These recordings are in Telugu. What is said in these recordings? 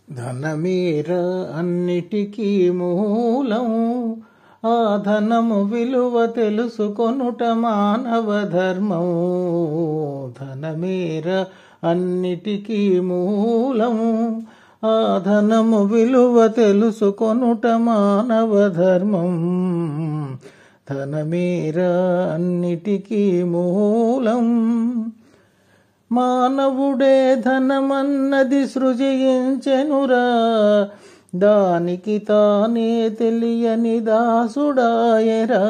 ధనమేర అన్నిటికీ మూలం, ఆ ధనము విలువ తెలుసుకొనుట మానవ ధర్మం. ధనమేర అన్నిటికీ మూలం, ఆ ధనము విలువ తెలుసుకొనుట మానవ ధర్మం. ధనమేర అన్నిటికీ మూలం. మానవుడే ధనమన్నది సృజించెనురా, దానికి తానే తెలియని దాసుడాయరా.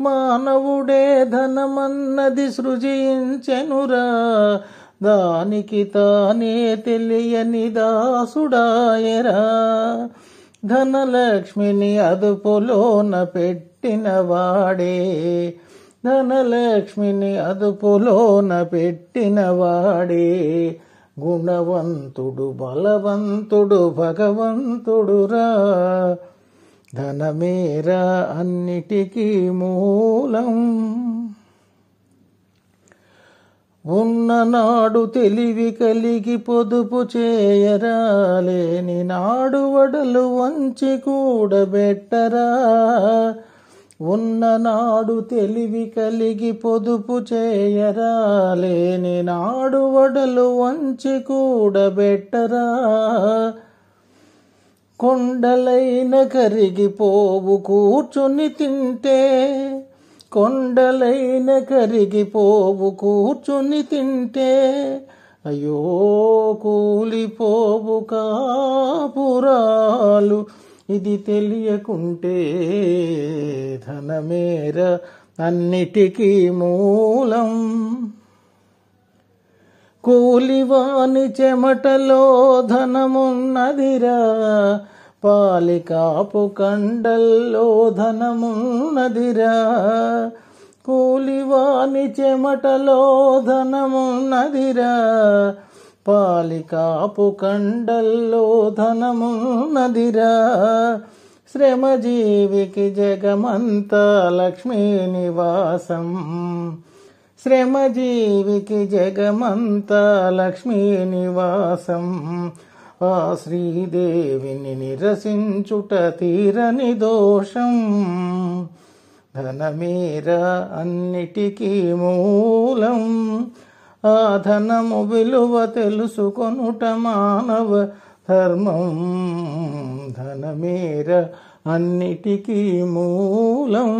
మానవుడే ధనమన్నది సృజించెనురా, దానికి తానే తెలియని దాసుడాయరా. ధనలక్ష్మిని అదుపులోన పెట్టిన వాడే, ధనలక్ష్మిని అదుపులోన పెట్టిన వాడే, గుణవంతుడు బలవంతుడు భగవంతుడురా. ధనమేరా అన్నిటికీ మూలం. ఉన్ననాడు తెలివి కలిగి పొదుపు చేయరా, లేని నాడు వడలు వంచి కూడబెట్టరా. ఉన్ననాడు తెలివి కలిగి పొదుపు చేయరా, లేని నాడు వడలు వంచి కూడబెట్టరా. కొండలైన కరిగిపోవు కూర్చుని తింటే, కొండలైన కరిగిపోవు కూర్చుని తింటే, అయ్యో కూలిపోవు కాపురాలు ఇది తెలియకుంటే. ధనమేర అన్నిటికీ మూలం. కూలివాని చెమటలో ధనమున్నదిరా, పాలికాపు కండల్లో ధనమున్నదిరా. కూలివాని చెమటలో ధనమున్నదిరా, పాలికాపు కండల్లో ధనమున్నదిరా. శ్రమజీవికి జగమంతా లక్ష్మీ నివాసం, శ్రమజీవికి జగమంతా లక్ష్మీ నివాసం. ఆ శ్రీదేవిని నిరసించుట తీరని దోషం. ధనమేర అన్నిటికీ మూలం, ఆ ధనము విలువ తెలుసుకొనుట మానవ ధర్మం. ధనమేర అన్నిటికీ మూలం.